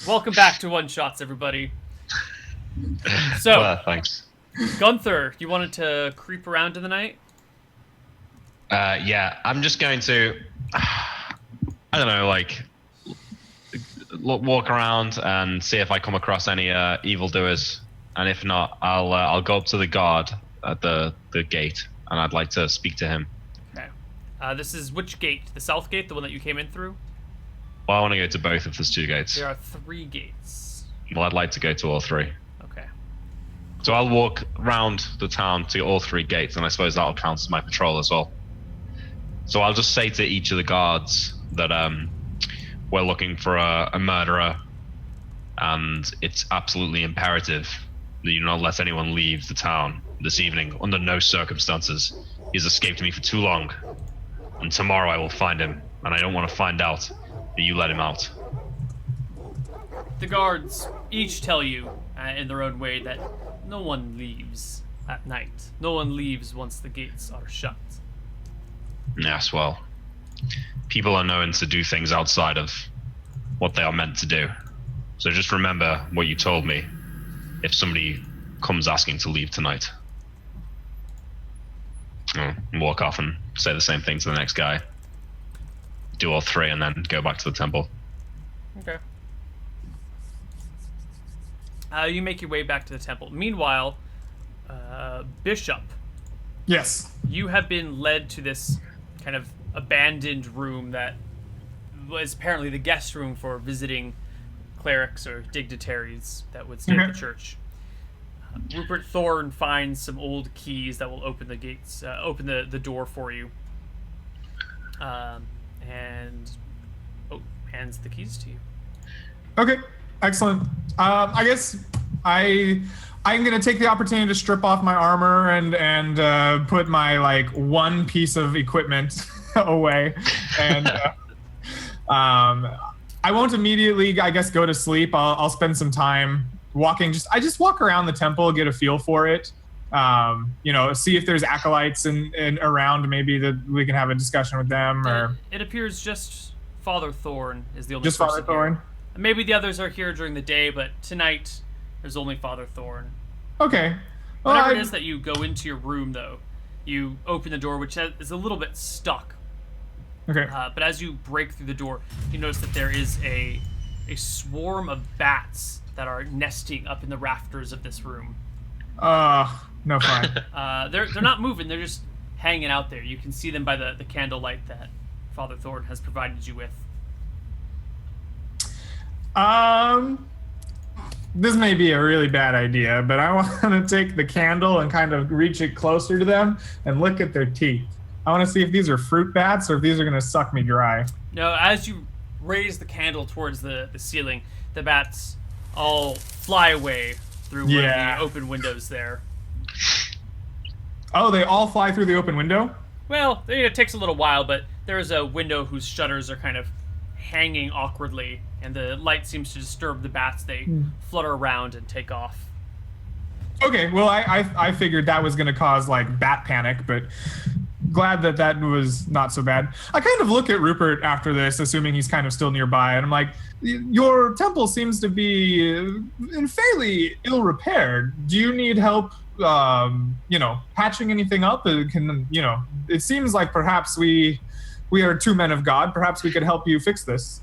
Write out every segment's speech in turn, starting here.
Welcome back to One Shots, everybody. So, Well, thanks. Gunther, you wanted to creep around in the night? Yeah, I'm just going to, I don't know, walk around and see if I come across any evildoers, and if not, I'll go up to the guard at the gate, and I'd like to speak to him. Okay. This is which gate? The south gate, the one that you came in through? Well, I want to go to both if there's two gates. There are 3 gates. Well, I'd like to go to all three. Okay. So I'll walk around the town to all 3 gates, and I suppose that'll count as my patrol as well. So I'll just say to each of the guards that we're looking for a murderer, and it's absolutely imperative that you not let anyone leave the town this evening under no circumstances. He's escaped me for too long, and tomorrow I will find him, and I don't want to find out that you let him out. The guards each tell you, in their own way, that no one leaves at night. No one leaves once the gates are shut. Yes, well, people are known to do things outside of what they are meant to do. So just remember what you told me if somebody comes asking to leave tonight. I'll walk off and say the same thing to the next guy. Do all 3 and then go back to the temple. Okay. You make your way back to the temple. Meanwhile, Bishop, Yes. you have been led to this kind of abandoned room that was apparently the guest room for visiting clerics or dignitaries that would stay at the church. Rupert Thorne finds some old keys that will open the gates, open the door for you, and hands the keys to you. Okay. Excellent. I guess I'm gonna take the opportunity to strip off my armor and put my one piece of equipment away, and I won't immediately, I guess, go to sleep. I'll spend some time walking. I just walk around the temple, get a feel for it. See if there's acolytes and around. Maybe that we can have a discussion with them. Or It appears just Father Thorne is the only just person Father Thorne. here. Maybe the others are here during the day, but tonight there's only Father Thorne. Okay. Well, Whenever it is that you go into your room, though, you open the door, which is a little bit stuck. Okay. But as you break through the door, you notice that there is a swarm of bats that are nesting up in the rafters of this room. No fun. They're not moving; they're just hanging out there. You can see them by the candlelight that Father Thorne has provided you with. This may be a really bad idea, but I want to take the candle and kind of reach it closer to them and look at their teeth. I want to see if these are fruit bats or if these are going to suck me dry. Now, as you raise the candle towards the ceiling, the bats all fly away through one of the open windows there. Oh, they all fly through the open window? Well, it takes a little while, but there is a window whose shutters are kind of hanging awkwardly, and the light seems to disturb the bats. They flutter around and take off. Okay, well, I figured that was going to cause, bat panic, but glad that was not so bad. I kind of look at Rupert after this, assuming he's kind of still nearby, and I'm like, your temple seems to be fairly ill-repaired. Do you need help, patching anything up? It seems like perhaps we are 2 men of God. Perhaps we could help you fix this.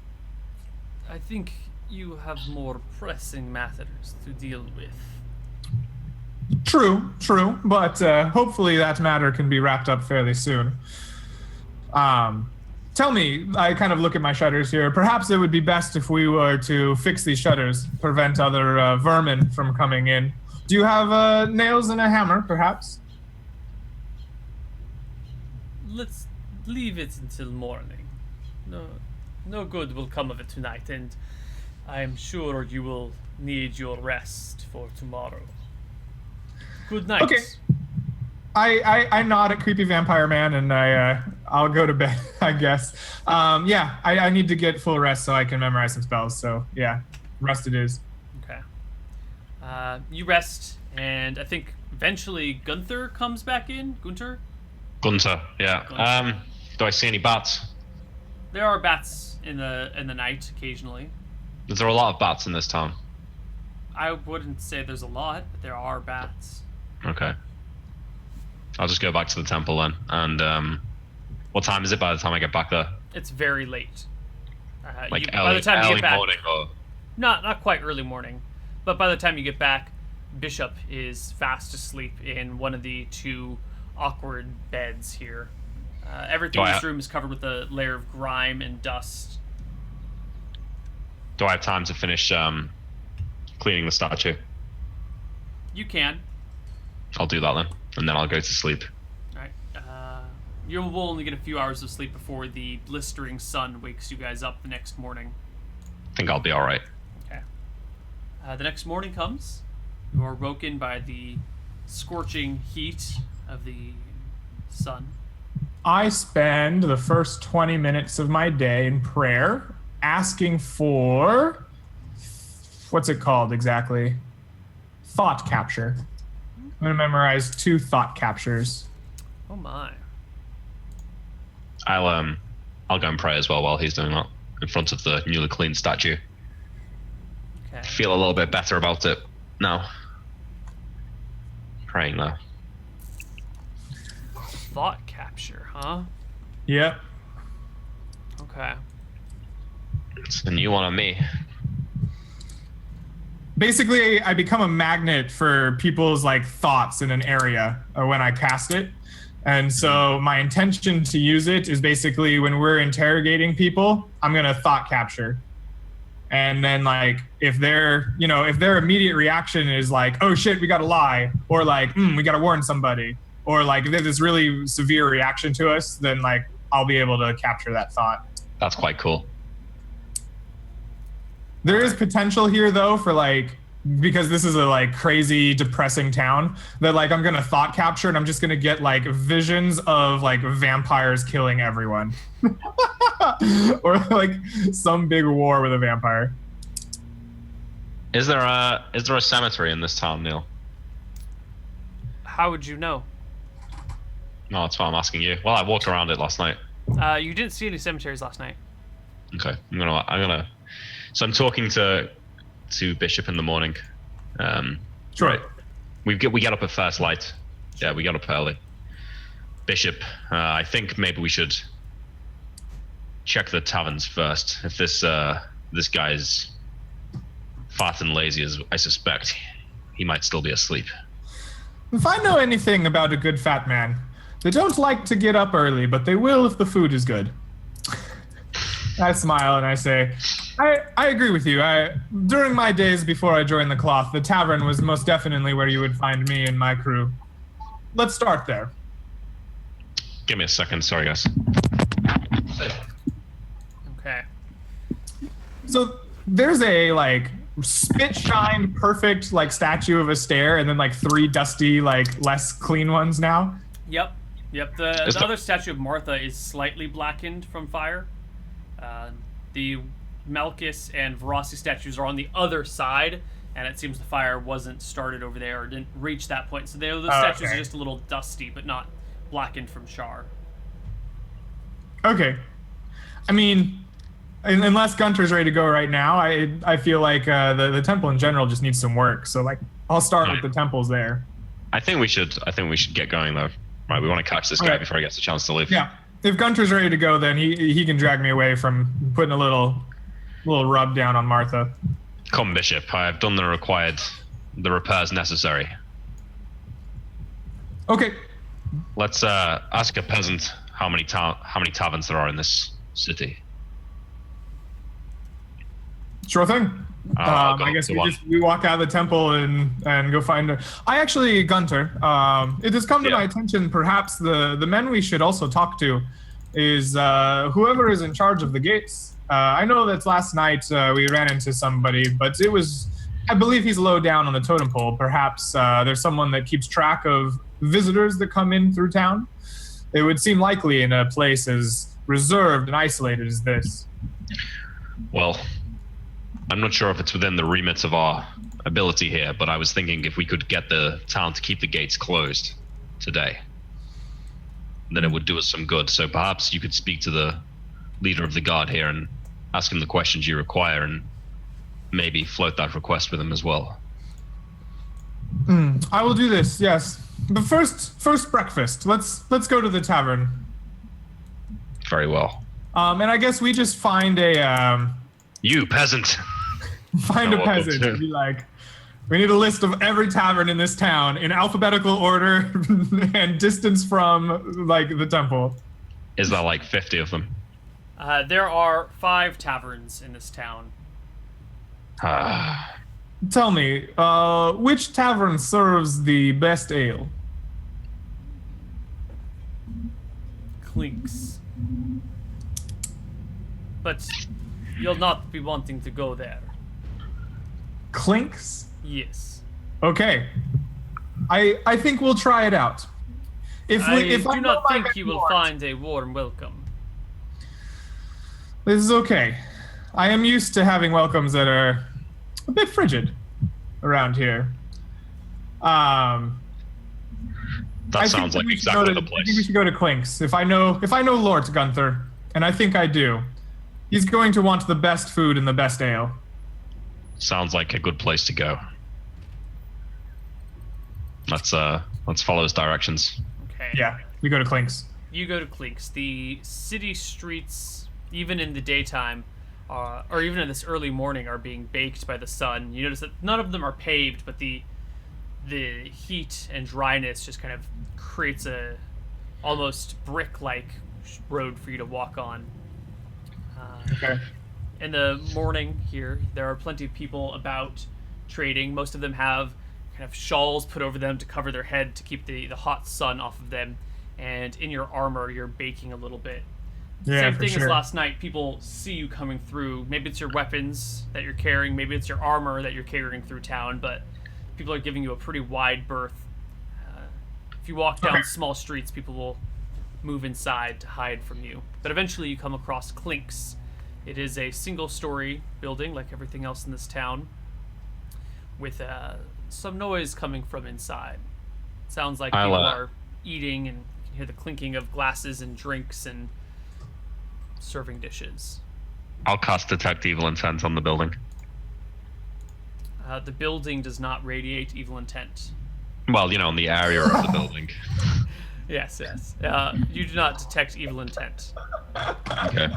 I think you have more pressing matters to deal with. True, but hopefully that matter can be wrapped up fairly soon. Tell me, I kind of look at my shutters here. Perhaps it would be best if we were to fix these shutters, prevent other vermin from coming in. Do you have nails and a hammer, perhaps? Let's leave it until morning. No good will come of it tonight, and I am sure you will need your rest for tomorrow. Good night. Okay. I nod at creepy vampire man, and I'll go to bed, I guess. I need to get full rest so I can memorize some spells. So yeah, rest it is. Okay. You rest, and I think eventually Gunther comes back in. Gunter, yeah. Gunther. Do I see any bats? There are bats in the night occasionally. Is there a lot of bats in this town? I wouldn't say there's a lot, but there are bats. Okay. I'll just go back to the temple then. And what time is it by the time I get back there? It's very late. Like by the time you get back, morning or... not quite early morning, but by the time you get back, Bishop is fast asleep in one of the two awkward beds here. Everything in this room is covered with a layer of grime and dust. Do I have time to finish cleaning the statue? You can. I'll do that then, and then I'll go to sleep. All right. You will only get a few hours of sleep before the blistering sun wakes you guys up the next morning. I think I'll be all right. Okay. The next morning comes. You are woken by the scorching heat of the sun. I spend the first 20 minutes of my day in prayer asking for, what's it called exactly? Thought capture. I'm going to memorize 2 thought captures. Oh my. I'll go and pray as well while he's doing that in front of the newly cleaned statue. Okay. Feel a little bit better about it now. Praying now. Thought capture, huh? Yep. Okay. It's a new one on me. Basically, I become a magnet for people's like thoughts in an area when I cast it. And so my intention to use it is basically when we're interrogating people, I'm going to thought capture. And then like if their immediate reaction is like, oh shit, we got to lie, or like, we got to warn somebody, or like if they have this really severe reaction to us, then like I'll be able to capture that thought. That's quite cool. There is potential here though for like, because this is a like crazy depressing town, that like I'm gonna thought capture and I'm just gonna get like visions of like vampires killing everyone. Or like some big war with a vampire. Is there a cemetery in this town, Neil? How would you know? No, that's why I'm asking you. Well, I walked around it last night. You didn't see any cemeteries last night. Okay, I'm gonna. So I'm talking to Bishop in the morning. Sure. Right. We get up at first light. Yeah, we got up early. Bishop, I think maybe we should check the taverns first. If this guy's fat and lazy as I suspect, he might still be asleep. If I know anything about a good fat man, they don't like to get up early, but they will if the food is good. I smile and I say, I agree with you. During my days before I joined the cloth, the tavern was most definitely where you would find me and my crew. Let's start there. Give me a second. Sorry, guys. Okay. So there's a like spit shine perfect like statue of a stair and then like 3 dusty like less clean ones now. Yep. The other statue of Martha is slightly blackened from fire. The Malchus and Verossi statues are on the other side, and it seems the fire wasn't started over there or didn't reach that point. So those statues are just a little dusty, but not blackened from char. Okay. I mean, unless Gunter's ready to go right now, I feel like the temple in general just needs some work. So like, I'll start with the temples there. I think we should get going though. Right, we want to catch this guy before he gets a chance to leave. Yeah. If Gunter's ready to go, then he can drag me away from putting a little rub down on Martha. Come, Bishop. I have done the repairs necessary. Okay. Let's ask a peasant how many taverns there are in this city. Sure thing. I guess we walk out of the temple and go find her. Gunter, it has come to my attention perhaps the men we should also talk to is whoever is in charge of the gates. I know that last night we ran into somebody, but I believe he's low down on the totem pole. Perhaps there's someone that keeps track of visitors that come in through town. It would seem likely in a place as reserved and isolated as this. Well, I'm not sure if it's within the remit of our ability here, but I was thinking if we could get the town to keep the gates closed today, then it would do us some good. So perhaps you could speak to the leader of the guard here and ask him the questions you require, and maybe float that request with him as well. I will do this, yes. But first breakfast. Let's go to the tavern. Very well. And I guess we just find a You peasant. find a peasant and be like, we need a list of every tavern in this town in alphabetical order and distance from like the temple. Is there like 50 of them? There are 5 taverns in this town. Tell me, which tavern serves the best ale? Clinks. But you'll not be wanting to go there. Clinks? Yes. Okay. I think we'll try it out. If I I do know not my think you will mentor- find a warm welcome. This is okay. I am used to having welcomes that are a bit frigid around here. That I sounds think like we should go exactly to- the I think we place. should go to Clinks. If I know Lord Gunther, and I think I do, he's going to want the best food and the best ale. Sounds like a good place to go. Let's follow his directions. Okay. Yeah, we go to Clinks. You go to Clinks. The city streets, even in the daytime, or even in this early morning, are being baked by the sun. You notice that none of them are paved, but the heat and dryness just kind of creates a almost brick-like road for you to walk on. Okay. In the morning here, there are plenty of people about trading. Most of them have kind of shawls put over them to cover their head to keep the hot sun off of them. And in your armor, you're baking a little bit. Yeah, Same for thing sure. as last night. People see you coming through. Maybe it's your weapons that you're carrying. Maybe it's your armor that you're carrying through town. But people are giving you a pretty wide berth. If you walk down Okay. small streets, people will move inside to hide from you. But eventually you come across Clinks. It is a single-story building, like everything else in this town, with some noise coming from inside. Sounds like people are eating, and you can hear the clinking of glasses and drinks and serving dishes. I'll cast Detect Evil Intent on the building. The building does not radiate evil intent. Well, in the area of the building. Yes. You do not detect evil intent. Okay.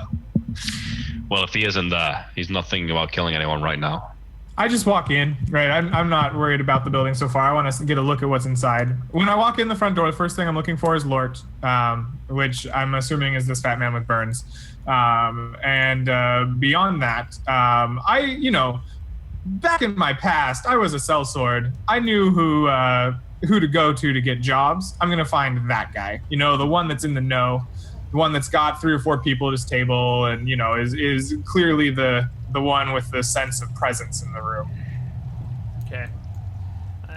Well, if he isn't there, he's not thinking about killing anyone right now. I just walk in, right? I'm not worried about the building so far. I want to get a look at what's inside. When I walk in the front door, the first thing I'm looking for is Lort, which I'm assuming is this fat man with burns. And beyond that, back in my past, I was a sellsword. I knew who to go to get jobs. I'm gonna find that guy. The one that's in the know, the one that's got 3 or 4 people at his table, and is clearly the one with the sense of presence in the room. Okay.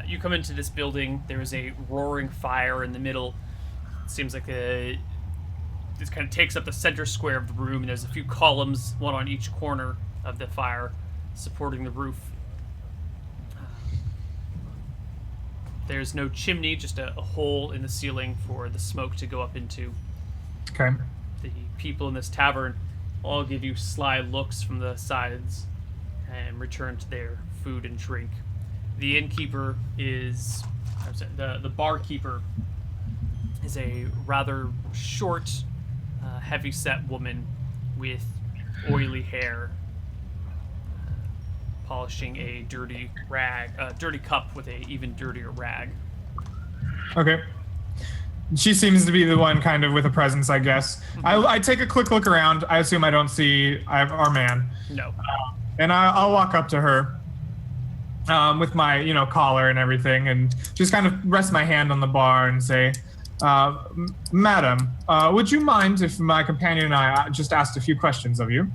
You come into this building. There is a roaring fire in the middle. It seems like this kind of takes up the center square of the room, and there's a few columns, one on each corner of the fire, supporting the roof. There's no chimney, just a hole in the ceiling for the smoke to go up into. Okay. The people in this tavern all give you sly looks from the sides and return to their food and drink. The innkeeper is... The barkeeper is a rather short, heavy-set woman with oily hair, polishing a dirty cup with a even dirtier rag. Okay. She seems to be the one kind of with a presence, I guess. I take a quick look around. I assume I don't see our man. No. And I'll walk up to her with my, collar and everything, and just kind of rest my hand on the bar and say, Madam, would you mind if my companion and I just asked a few questions of you?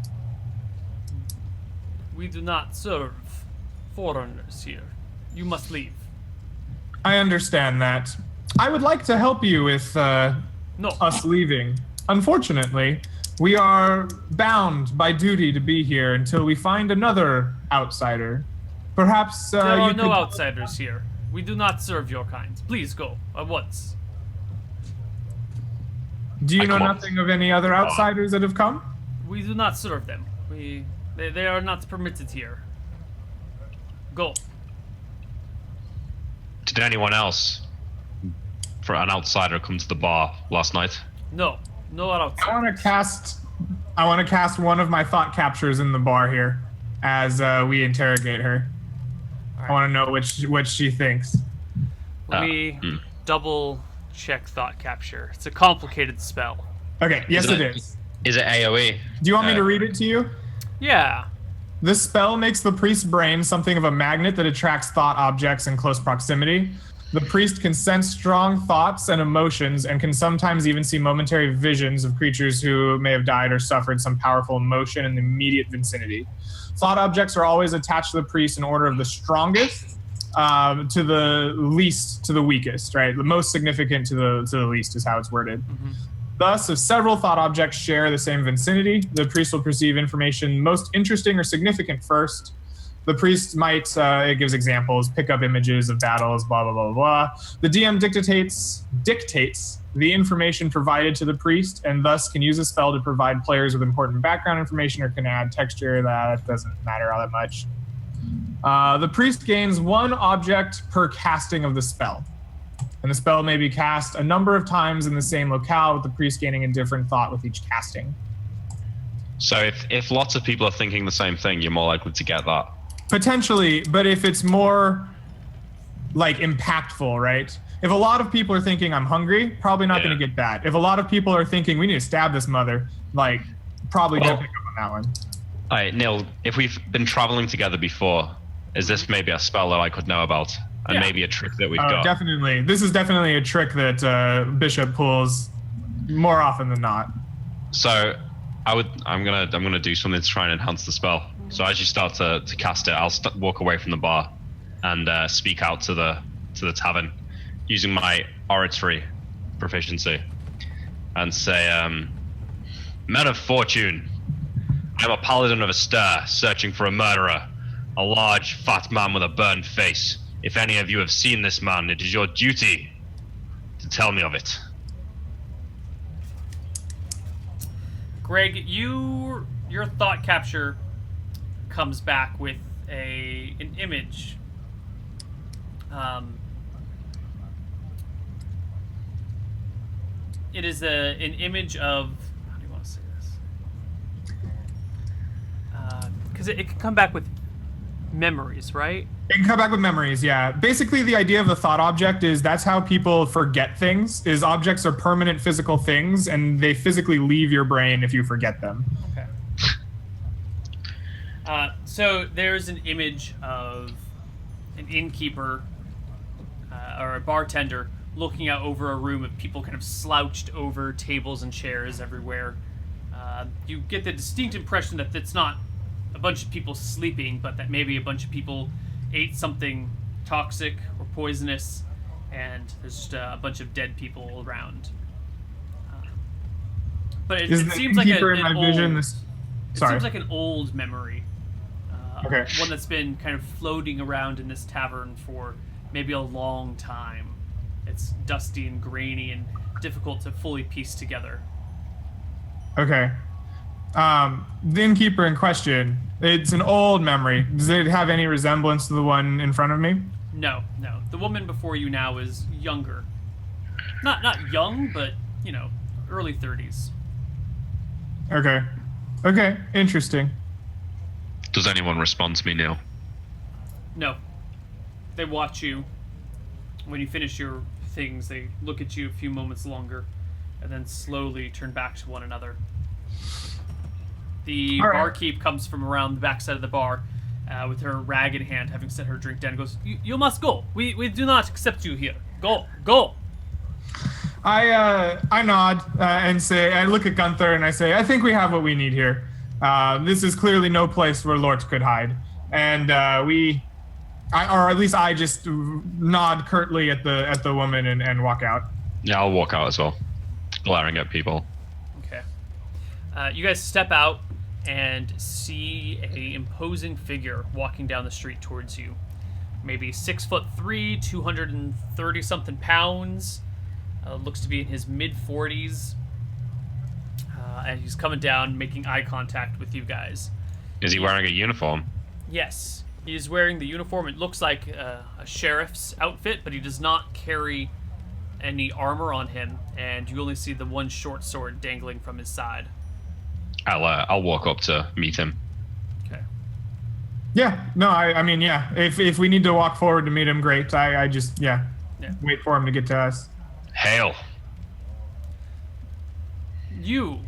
We do not serve foreigners here. You must leave. I understand that. I would like to help you with No. us leaving. Unfortunately, we are bound by duty to be here until we find another outsider. Perhaps There are you no could... outsiders here. We do not serve your kind. Please go at once. Do you know come on. nothing of any other outsiders that have come? We do not serve them. They are not permitted here. Go. Did anyone else, for an outsider, come to the bar last night? No. No one else. I want to cast one of my thought captures in the bar here as we interrogate her. All right. I want to know what she thinks. Let me double check thought capture. It's a complicated spell. Okay, yes it is. Is it AoE? Do you want me to read it to you? Yeah. This spell makes the priest's brain something of a magnet that attracts thought objects in close proximity. The priest can sense strong thoughts and emotions and can sometimes even see momentary visions of creatures who may have died or suffered some powerful emotion in the immediate vicinity. Thought objects are always attached to the priest in order of the strongest to the least to the weakest, right? The most significant to the least is how it's worded. Mm-hmm. Thus, if several thought objects share the same vicinity, the priest will perceive information most interesting or significant first. The priest might, it gives examples, pick up images of battles, blah, blah, blah, blah. The DM dictates the information provided to the priest and thus can use a spell to provide players with important background information or can add texture. That doesn't matter all that much. The priest gains one object per casting of the spell. And the spell may be cast a number of times in the same locale, with the priest gaining a different thought with each casting. So if lots of people are thinking the same thing, you're more likely to get that. Potentially, but if it's more like impactful, right? If a lot of people are thinking I'm hungry, probably not going to get that. If a lot of people are thinking we need to stab this mother, like probably going to pick up on that one. All right, Neil, if we've been traveling together before, is this maybe a spell that I could know about? And maybe a trick that we've got? Definitely. This is definitely a trick that Bishop pulls more often than not. So I'm gonna do something to try and enhance the spell. So as you start to cast it, I'll walk away from the bar and speak out to the tavern using my oratory proficiency and say, "Men of fortune, I'm a paladin of a stir, searching for a murderer, a large, fat man with a burned face. If any of you have seen this man, it is your duty to tell me of it." Greg, your thought capture comes back with an image. It is an image of, how do you want to say this? Because it can come back with memories, right? It can come back with memories, yeah. Basically, the idea of the thought object is that's how people forget things, is objects are permanent physical things, and they physically leave your brain if you forget them. Okay. So there's an image of an innkeeper or a bartender looking out over a room of people kind of slouched over tables and chairs everywhere. You get the distinct impression that it's not a bunch of people sleeping, but that maybe a bunch of people ate something toxic or poisonous, and there's just a bunch of dead people around. But it seems like seems like an old memory. Okay. One that's been kind of floating around in this tavern for maybe a long time. It's dusty and grainy and difficult to fully piece together. Okay. The innkeeper in question, it's an old memory. Does it have any resemblance to the one in front of me? No. The woman before you now is younger. Not young, but, early 30s. Okay, interesting. Does anyone respond to me, Neil? No. They watch you. When you finish your things, they look at you a few moments longer, and then slowly turn back to one another. The barkeep comes from around the backside of the bar with her rag in hand, having set her drink down, and goes, You must go. We do not accept you here. Go. I nod and say, I look at Gunther and I say, I think we have what we need here. This is clearly no place where Lort could hide. And or at least I just nod curtly at the woman and walk out. Yeah, I'll walk out as well, glaring at people. Okay. You guys step out and see a imposing figure walking down the street towards you. Maybe 6'3", 230 something pounds. Looks to be in his mid 40s. And he's coming down, making eye contact with you guys. Is he wearing a uniform? Yes. He is wearing the uniform. It looks like a sheriff's outfit, but he does not carry any armor on him, and you only see the one short sword dangling from his side. I'll walk up to meet him. Okay. Yeah, no, I mean, yeah. If we need to walk forward to meet him, great. I just, wait for him to get to us. Hail. You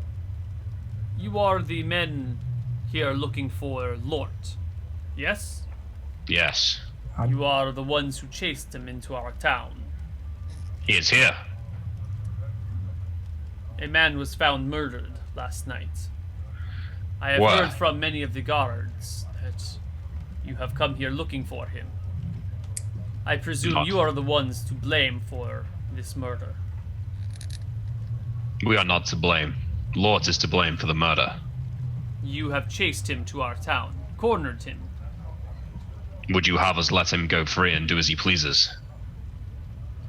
are the men here looking for Lort, yes? Yes. You are the ones who chased him into our town. He is here. A man was found murdered last night. I have What? heard from many of the guards that you have come here looking for him. I presume Not. you are the ones to blame for this murder. We are not to blame. Lort is to blame for the murder. You have chased him to our town, cornered him. Would you have us let him go free and do as he pleases?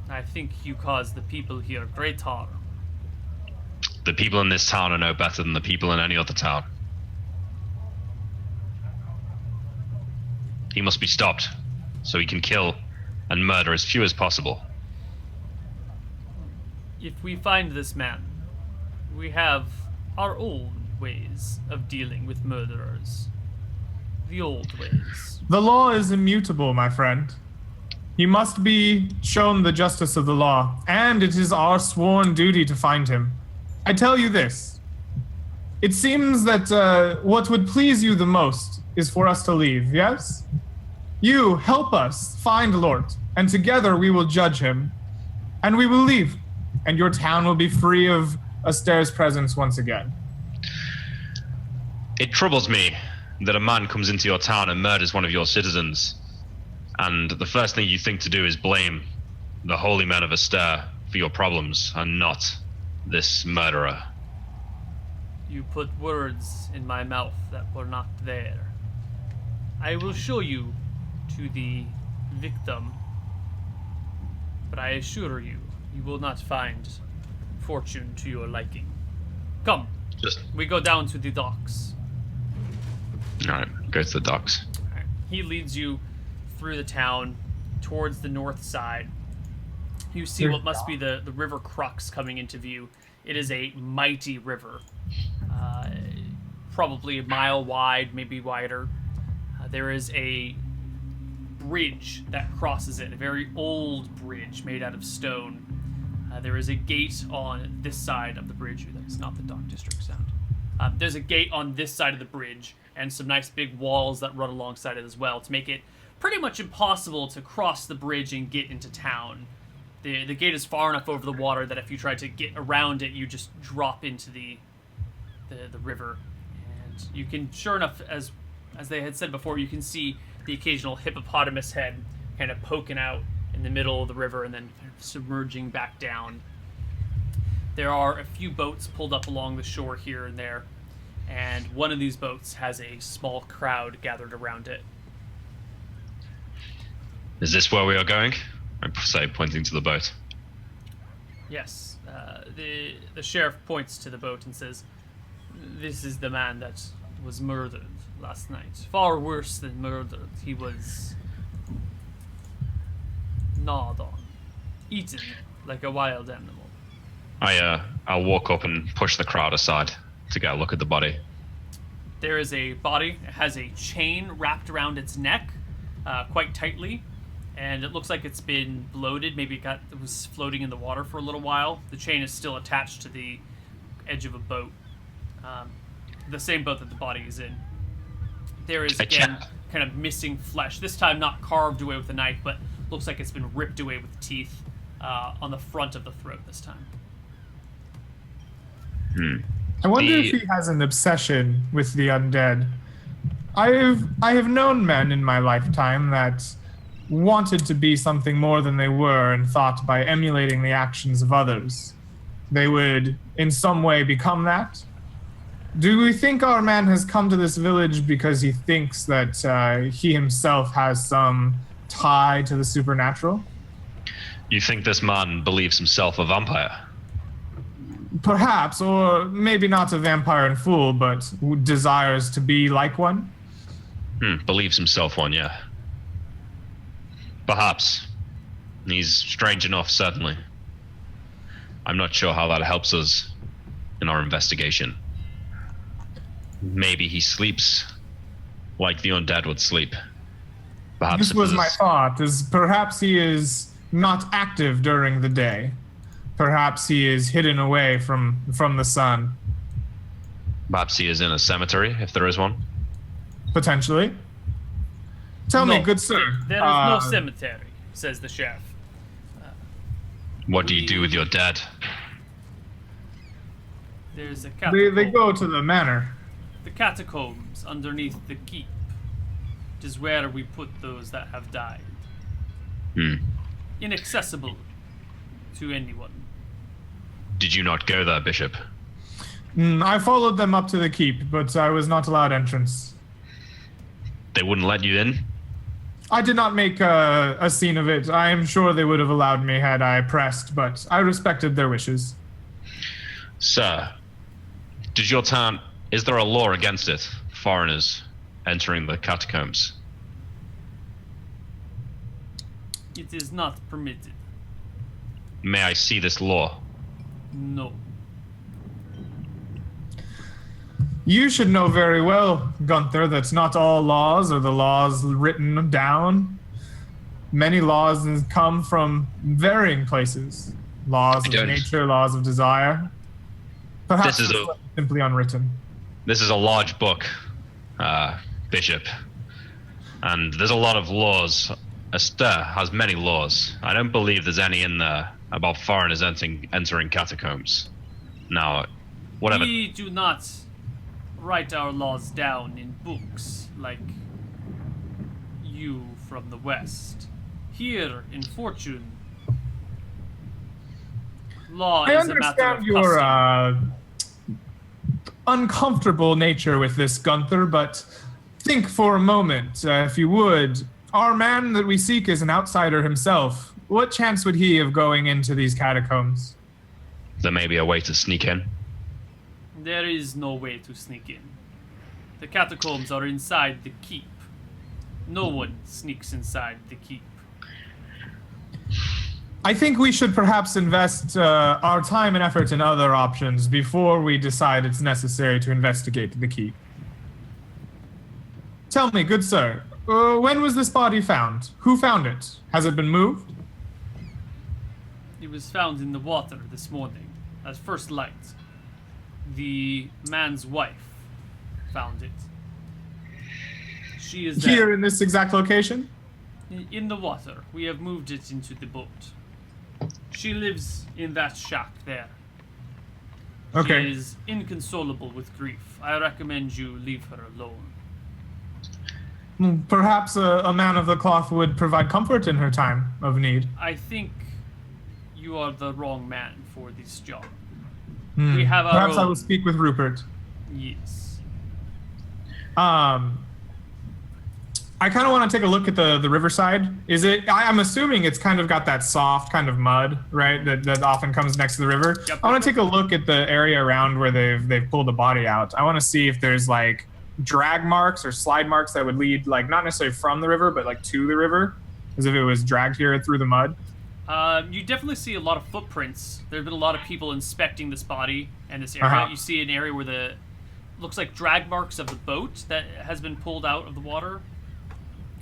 I think you caused the people here great harm. The people in this town are no better than the people in any other town. He must be stopped, so he can kill and murder as few as possible. If we find this man, we have our own ways of dealing with murderers. The old ways. The law is immutable, my friend. He must be shown the justice of the law, and it is our sworn duty to find him. I tell you this. It seems that what would please you the most is for us to leave, yes? You help us find Lort, and together we will judge him, and we will leave, and your town will be free of Aster's presence once again. It troubles me that a man comes into your town and murders one of your citizens, and the first thing you think to do is blame the holy men of Aster for your problems, and not this murderer. You put words in my mouth that were not there. I will show you to the victim, but I assure you, you will not find fortune to your liking. Come, we go down to the docks. Alright, go to the docks. Alright. He leads you through the town towards the north side. You see what must be the river Crux coming into view. It is a mighty river, probably a mile wide, maybe wider. There is a bridge that crosses it, a very old bridge made out of stone. There is a gate on this side of the bridge. That is not the Dock District sound. There's a gate on this side of the bridge, and some nice big walls that run alongside it as well to make it pretty much impossible to cross the bridge and get into town. The gate is far enough over the water that if you try to get around it, you just drop into the river. And you can, sure enough, as they had said before, you can see the occasional hippopotamus head kind of poking out in the middle of the river and then kind of submerging back down. There are a few boats pulled up along the shore here and there, and one of these boats has a small crowd gathered around it. Is this where we are going? I say, pointing to the boat. Yes. The sheriff points to the boat and says, "This is the man that was murdered last night. Far worse than murdered. He was gnawed on, eaten like a wild animal." I'll walk up and push the crowd aside to get a look at the body. There is a body. It has a chain wrapped around its neck, quite tightly, and it looks like it's been bloated. Maybe it was floating in the water for a little while. The chain is still attached to the edge of a boat, the same boat that the body is in. There is, again, kind of missing flesh. This time not carved away with a knife, but looks like it's been ripped away with teeth on the front of the throat this time. I wonder if he has an obsession with the undead. I have known men in my lifetime that wanted to be something more than they were and thought by emulating the actions of others, they would in some way become that. Do we think our man has come to this village because he thinks that he himself has some tie to the supernatural? You think this man believes himself a vampire? Perhaps, or maybe not a vampire in full, but desires to be like one. Believes himself one, yeah. Perhaps. He's strange enough, certainly. I'm not sure how that helps us in our investigation. Maybe he sleeps like the undead would sleep. Perhaps This was my thought, is perhaps he is not active during the day. Perhaps he is hidden away from the sun. Perhaps he is in a cemetery, if there is one. Potentially. Tell me, good sir. There is no cemetery, says the sheriff. What do you do with your dead? There's a catacomb. They go to the manor. The catacombs underneath the keep. It is where we put those that have died. Inaccessible to anyone. Did you not go there, Bishop? I followed them up to the keep, but I was not allowed entrance. They wouldn't let you in? I did not make a scene of it. I am sure they would have allowed me had I pressed, but I respected their wishes. Sir, is there a law against it? Foreigners entering the catacombs? It is not permitted. May I see this law? No. You should know very well, Gunther, that not all laws are the laws written down. Many laws come from varying places. Laws of nature, laws of desire. Perhaps this is simply unwritten. This is a large book, Bishop. And there's a lot of laws. Esther has many laws. I don't believe there's any in there about foreigners entering catacombs. Now, whatever. We do not write our laws down in books like you from the West. Here in Fortune, law is a matter of your custom. Uncomfortable nature with this, Gunther, but think for a moment, if you would. Our man that we seek is an outsider himself. What chance would he of going into these catacombs? There may be a way to sneak in. There is no way to sneak in. The catacombs are inside the keep. No one sneaks inside the keep. I think we should perhaps invest our time and effort in other options before we decide it's necessary to investigate the keep. Tell me, good sir, when was this body found? Who found it? Has it been moved? It was found in the water this morning, at first light. The man's wife found it. She is there. Here in this exact location? In the water. We have moved it into the boat. She lives in that shack there. Okay. She is inconsolable with grief. I recommend you leave her alone. Perhaps a man of the cloth would provide comfort in her time of need. I think you are the wrong man for this job. We have our Perhaps own. I will speak with Rupert. Yes. I kind of want to take a look at the riverside. I'm assuming it's kind of got that soft kind of mud, right? That often comes next to the river. Yep. I want to take a look at the area around where they've pulled the body out. I want to see if there's like drag marks or slide marks that would lead, like, not necessarily from the river, but like to the river, as if it was dragged here through the mud. You definitely see a lot of footprints. There have been a lot of people inspecting this body and this area. You see an area where looks like drag marks of the boat that has been pulled out of the water.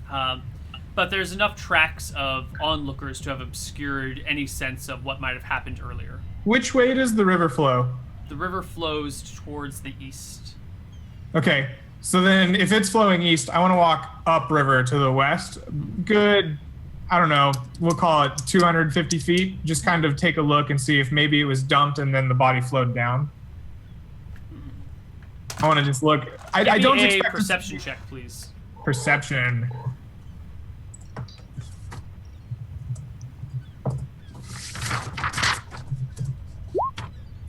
But there's enough tracks of onlookers to have obscured any sense of what might have happened earlier. Which way does the river flow? The river flows towards the east. Okay, so then if it's flowing east, I want to walk upriver to the west. Good, I don't know, we'll call it 250 feet. Just kind of take a look and see if maybe it was dumped and then the body flowed down. I want to just look. I don't expect perception check, please. Perception.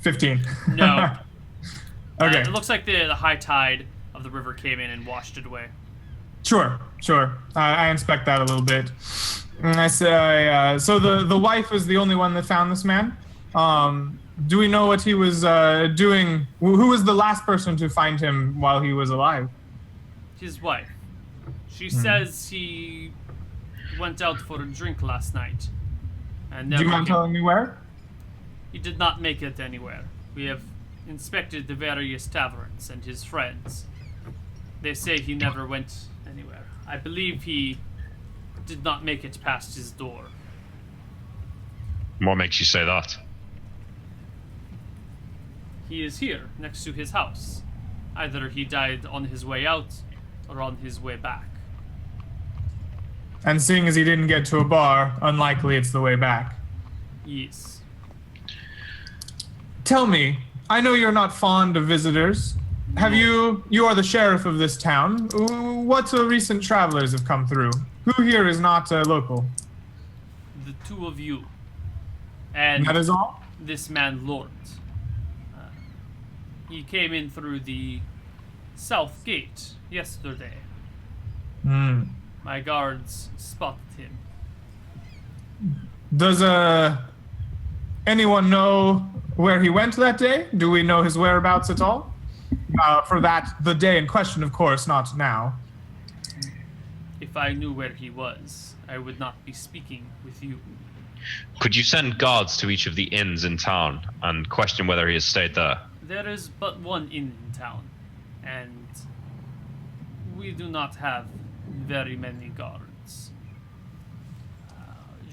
$15. No. Okay. It looks like the high tide of the river came in and washed it away. Sure. I inspect that a little bit. And I say, so the wife was the only one that found this man. Do we know what he was doing? Who was the last person to find him while he was alive? His wife. She says he went out for a drink last night. And Do you mind telling me where? He did not make it anywhere. We have inspected the various taverns and his friends. They say he never went anywhere. I believe he did not make it past his door. What makes you say that? He is here, next to his house. Either he died on his way out or on his way back. And seeing as he didn't get to a bar, unlikely it's the way back. Yes. Tell me, I know you're not fond of visitors. You are the sheriff of this town. What recent travelers have come through? Who here is not local? The two of you. And that is all? This man, Lord. He came in through the south gate yesterday. My guards spotted him. Does anyone know where he went that day? Do we know his whereabouts at all? For the day in question, of course, not now. If I knew where he was, I would not be speaking with you. Could you send guards to each of the inns in town and question whether he has stayed there? There is but one inn in town, and we do not have very many guards.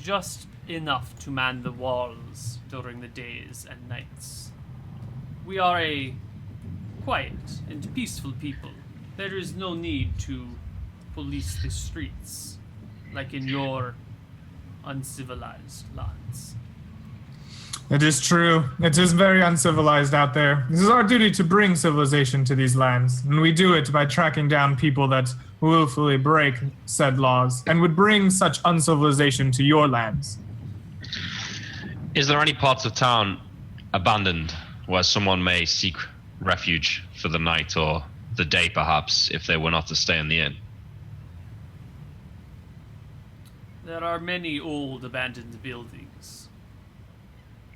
Just enough to man the walls during the days and nights. We are a quiet and peaceful people. There is no need to police the streets like in your uncivilized lands. It is true. It is very uncivilized out there. This is our duty to bring civilization to these lands, and we do it by tracking down people that willfully break said laws and would bring such uncivilization to your lands. Is there any parts of town abandoned where someone may seek refuge for the night or the day, perhaps, if they were not to stay in the inn? There are many old abandoned buildings.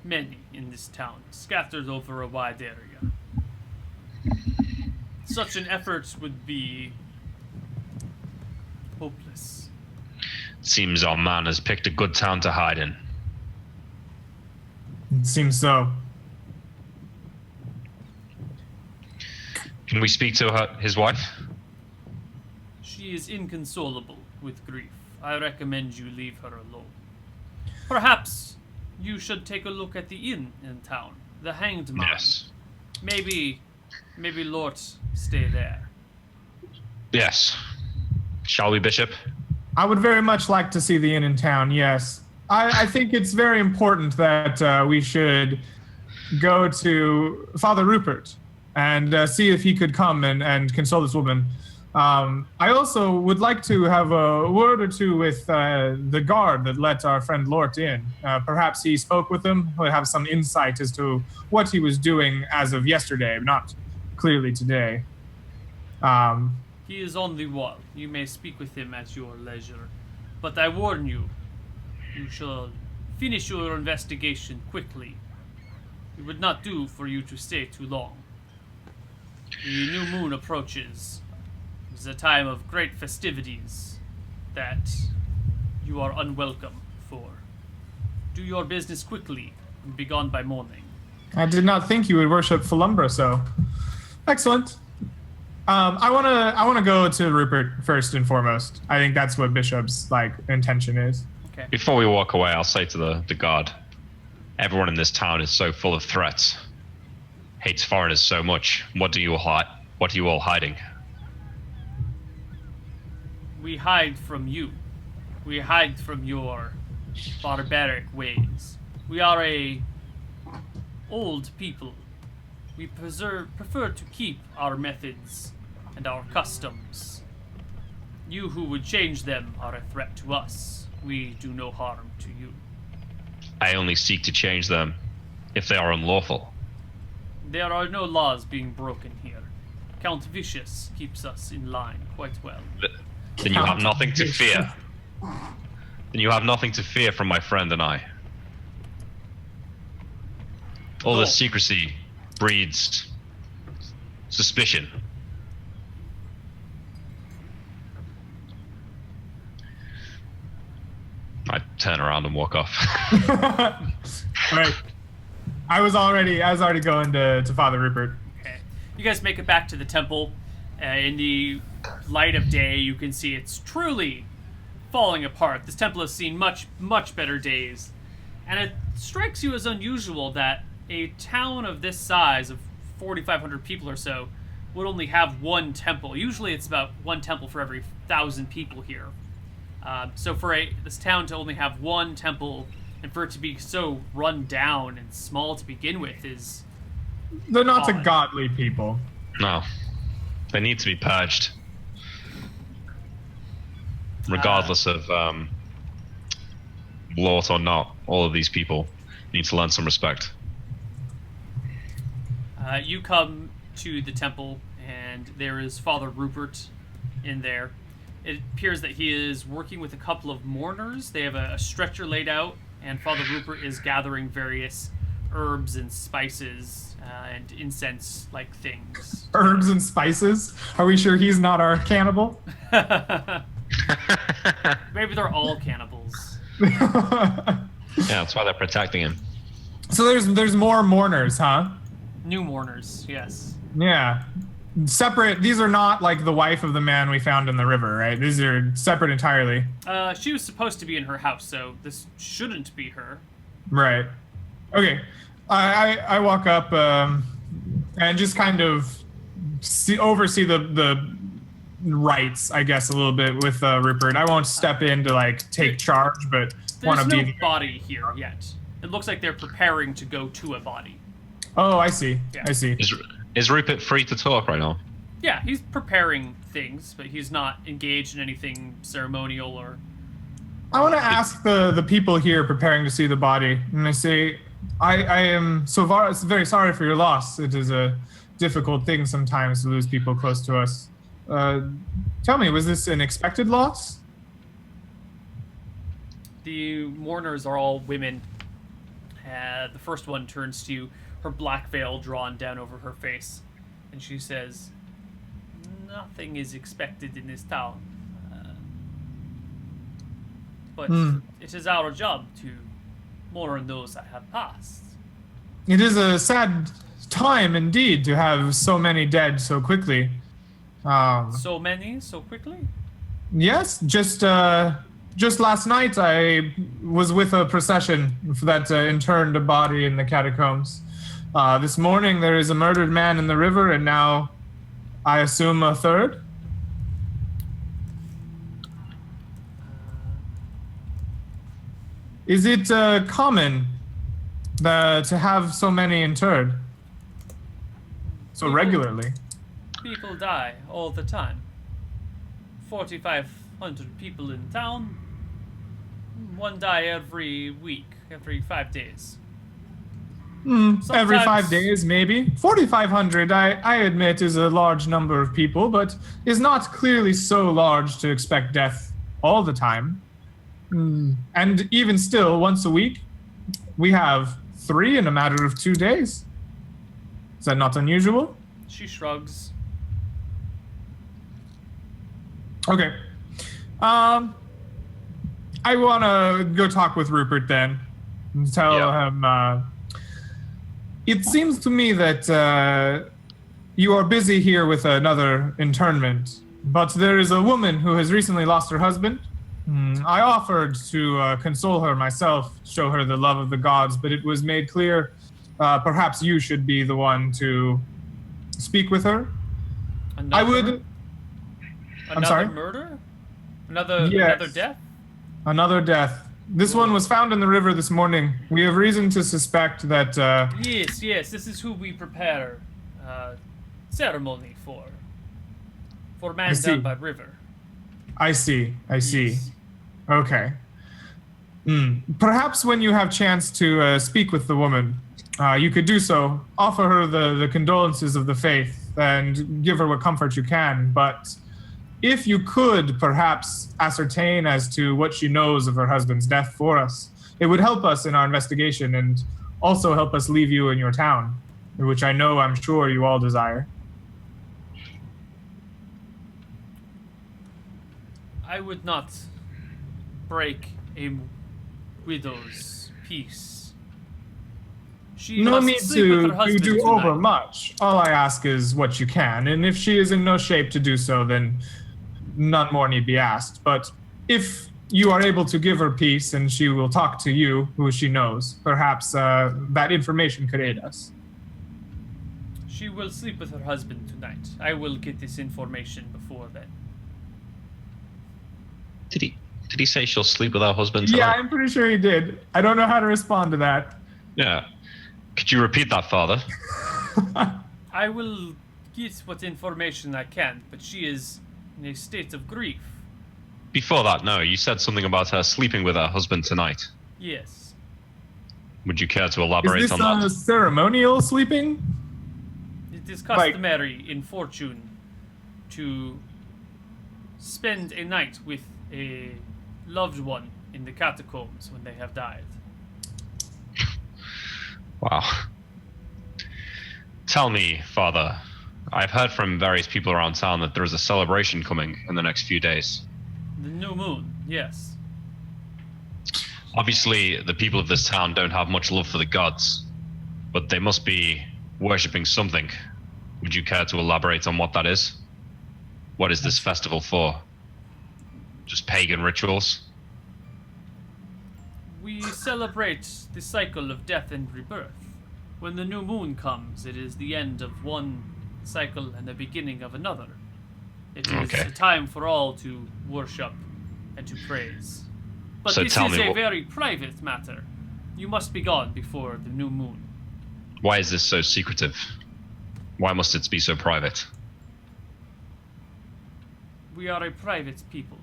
Many in this town, scattered over a wide area. Such an effort would be hopeless. Seems our man has picked a good town to hide in. It seems so. Can we speak to his wife? She is inconsolable with grief. I recommend you leave her alone. Perhaps you should take a look at the inn in town, the Hanged Man. Yes. Maybe Lord stay there. Yes. Shall we, Bishop? I would very much like to see the inn in town, yes. I think it's very important that we should go to Father Rupert and see if he could come and console this woman. I also would like to have a word or two with the guard that let our friend Lort in. Perhaps he spoke with him, would have some insight as to what he was doing as of yesterday, not clearly today. He is on the wall. You may speak with him at your leisure. But I warn you, you shall finish your investigation quickly. It would not do for you to stay too long. The new moon approaches. It is a time of great festivities that you are unwelcome for. Do your business quickly and be gone by morning. I did not think you would worship Philumbra so. Excellent. I wanna go to Rupert first and foremost. I think that's what Bishop's intention is. Okay. Before we walk away, I'll say to the guard, everyone in this town is so full of threats. Hates foreigners so much. What are you all hiding? We hide from you. We hide from your barbaric ways. We are a old people. We prefer to keep our methods and our customs. You who would change them are a threat to us. We do no harm to you. I only seek to change them if they are unlawful. There are no laws being broken here. Count Vicious keeps us in line quite well. Then you have nothing to fear. Then you have nothing to fear from my friend and I. All this secrecy breeds suspicion. turn around and walk off. Right. I was already going to Father Rupert. Okay. You guys make it back to the temple. In the light of day, you can see it's truly falling apart. This temple has seen much, much better days. And it strikes you as unusual that a town of this size, of 4,500 people or so, would only have one temple. Usually it's about one temple for every 1,000 people here. So for this town to only have one temple, and for it to be so run down and small to begin with, is... They're not odd. a godly people. No. They need to be purged. Regardless of Lord or not, all of these people need to learn some respect. You come to the temple, and there is Father Rupert in there. It appears that he is working with a couple of mourners. They have a stretcher laid out, and Father Rupert is gathering various herbs and spices and incense-like things. Herbs and spices? Are we sure he's not our cannibal? Maybe they're all cannibals. Yeah, that's why they're protecting him. So there's more mourners, huh? New mourners, yes. Yeah. Separate. These are not like the wife of the man we found in the river, right? These are separate entirely. She was supposed to be in her house, so this shouldn't be her. Right. Okay. I walk up and just kind of oversee the rites, I guess, a little bit with Rupert. I won't step in to like take charge, but want to There's be. no body here yet. It looks like they're preparing to go to a body. Oh, I see. Yeah. I see. Is Rupert free to talk right now? Yeah, he's preparing things, but he's not engaged in anything ceremonial or... I want to ask the people here preparing to see the body, and I say, I am very sorry for your loss. It is a difficult thing sometimes to lose people close to us. Tell me, was this an expected loss? The mourners are all women. The first one turns to you, her black veil drawn down over her face, and she says, "Nothing is expected in this town. But it is our job to mourn those that have passed." It is a sad time indeed to have so many dead so quickly. So many, so quickly? Yes, just last night I was with a procession that interned a body in the catacombs. This morning there is a murdered man in the river, and now I assume a third. Is it common to have so many interred so regularly? People die all the time. 4,500 people in town. One die every week, every 5 days. Every 5 Sometimes- days, maybe. 4,500, I admit, is a large number of people, but is not clearly so large to expect death all the time. And even still, once a week, we have 3 in a matter of 2 days. Is that not unusual? She shrugs. Okay. I want to go talk with Rupert then and tell him. It seems to me that you are busy here with another internment, but there is a woman who has recently lost her husband. I offered to console her myself, show her the love of the gods, but it was made clear perhaps you should be the one to speak with her. Another, I would. I'm sorry? Murder? Another death? Another death. This one was found in the river this morning. We have reason to suspect that... Yes, this is who we prepare ceremony for. For man down by river. I see. Yes. Okay. Perhaps when you have chance to speak with the woman, you could do so. Offer her the condolences of the faith and give her what comfort you can. But if you could perhaps ascertain as to what she knows of her husband's death for us, it would help us in our investigation and also help us leave you in your town, which I'm sure you all desire. I would not break a widow's peace. She No must need sleep with her to husband do tonight. overmuch. All I ask is what you can, and if she is in no shape to do so, then none more need be asked. But if you are able to give her peace and she will talk to you, who she knows, perhaps that information could aid us. She will sleep with her husband tonight. I will get this information before then. Did he say she'll sleep with her husband Yeah, tonight? I'm pretty sure he did. I don't know how to respond to that. Yeah. Could you repeat that, Father? I will get what information I can, but she is in a state of grief. Before that, no, you said something about her sleeping with her husband tonight. Yes. Would you care to Is elaborate this on that? ceremonial sleeping? It is customary in Fortune to spend a night with a loved one in the catacombs when they have died. Wow. Tell me, Father, I've heard from various people around town that there is a celebration coming in the next few days. The new moon, yes. Obviously, the people of this town don't have much love for the gods, but they must be worshipping something. Would you care to elaborate on what that is? What is this festival for? Just pagan rituals? We celebrate the cycle of death and rebirth. When the new moon comes, it is the end of one cycle and the beginning of another. It is Okay. a time for all to worship and to praise. But So this tell is me a what- very private matter. You must be gone before the new moon. Why is this so secretive? Why must it be so private? We are a private people.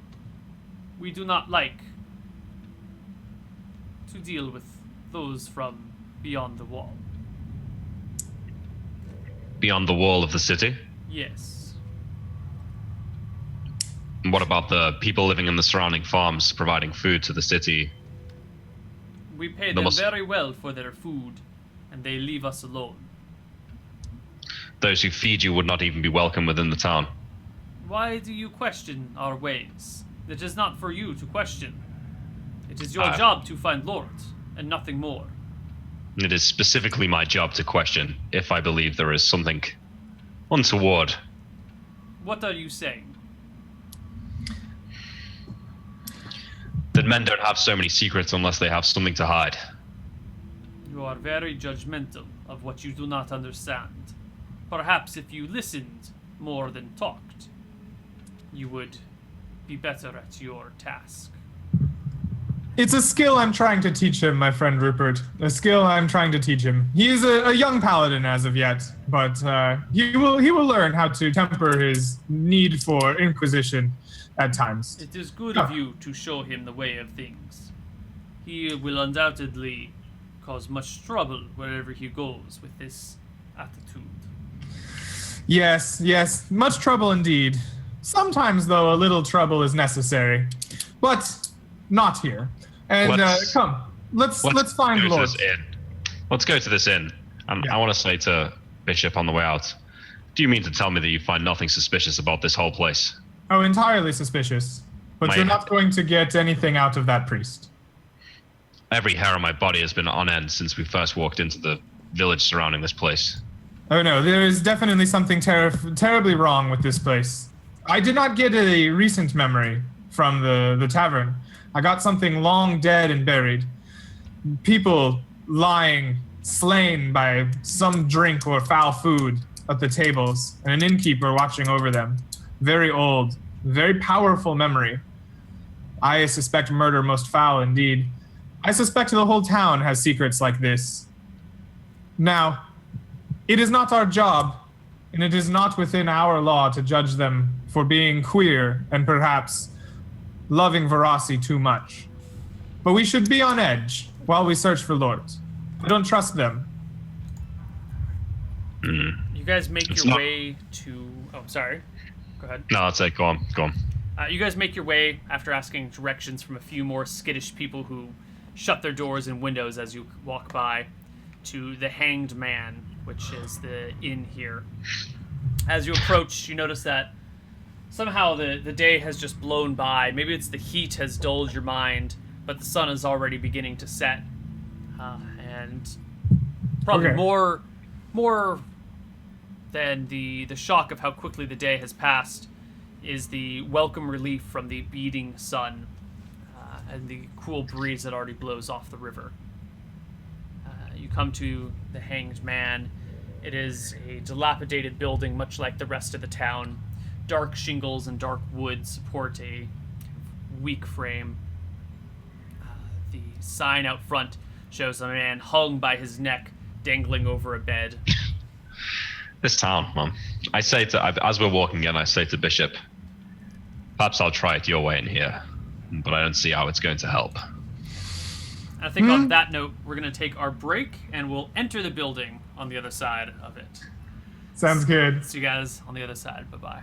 We do not like to deal with those from beyond the wall. Beyond the wall of the city? Yes. And what about the people living in the surrounding farms providing food to the city? We pay There them must- very well for their food, and they leave us alone. Those who feed you would not even be welcome within the town. Why do you question our ways? It is not for you to question. It is your Ah. job to find Lord, and nothing more. It is specifically my job to question if I believe there is something untoward. What are you saying? That men don't have so many secrets unless they have something to hide. You are very judgmental of what you do not understand. Perhaps if you listened more than talked, you would be better at your task. It's a skill I'm trying to teach him, my friend Rupert. A skill I'm trying to teach him. He is a young paladin as of yet, but he will learn how to temper his need for inquisition at times. It is good of you to show him the way of things. He will undoubtedly cause much trouble wherever he goes with this attitude. Yes, much trouble indeed. Sometimes, though, a little trouble is necessary, but not here. And Let's- come, let's find go to Lord. this inn. Let's go to this inn. And Yeah. I want to say to Bishop on the way out, do you mean to tell me that you find nothing suspicious about this whole place? Oh, entirely suspicious. But My- you're not going to get anything out of that priest. Every hair on my body has been on end since we first walked into the village surrounding this place. Oh no, there is definitely something terribly wrong with this place. I did not get a recent memory from the tavern. I got something long dead and buried. People lying, slain by some drink or foul food at the tables, and an innkeeper watching over them. Very old, very powerful memory. I suspect murder most foul indeed. I suspect the whole town has secrets like this. Now, it is not our job, and it is not within our law to judge them for being queer and perhaps loving Verasi too much. But we should be on edge while we search for lords. I don't trust them. You guys make It's your not- way to... Oh, sorry. Go ahead. No, that's it. Go on. You guys make your way, after asking directions from a few more skittish people who shut their doors and windows as you walk by, to the Hanged Man, which is the inn here. As you approach, you notice that somehow the day has just blown by. Maybe it's the heat has dulled your mind, but the sun is already beginning to set, and probably Okay. more than the shock of how quickly the day has passed is the welcome relief from the beating sun and the cool breeze that already blows off the river. You come to the Hanged Man. It is a dilapidated building, much like the rest of the town. Dark shingles and dark wood support a weak frame. The sign out front shows a man hung by his neck, dangling over a bed. This town, man. I say as we're walking in, I say to Bishop, perhaps I'll try it your way in here, but I don't see how it's going to help. I think on that note, we're going to take our break, and we'll enter the building on the other side of it. Sounds good. See you guys on the other side. Bye-bye.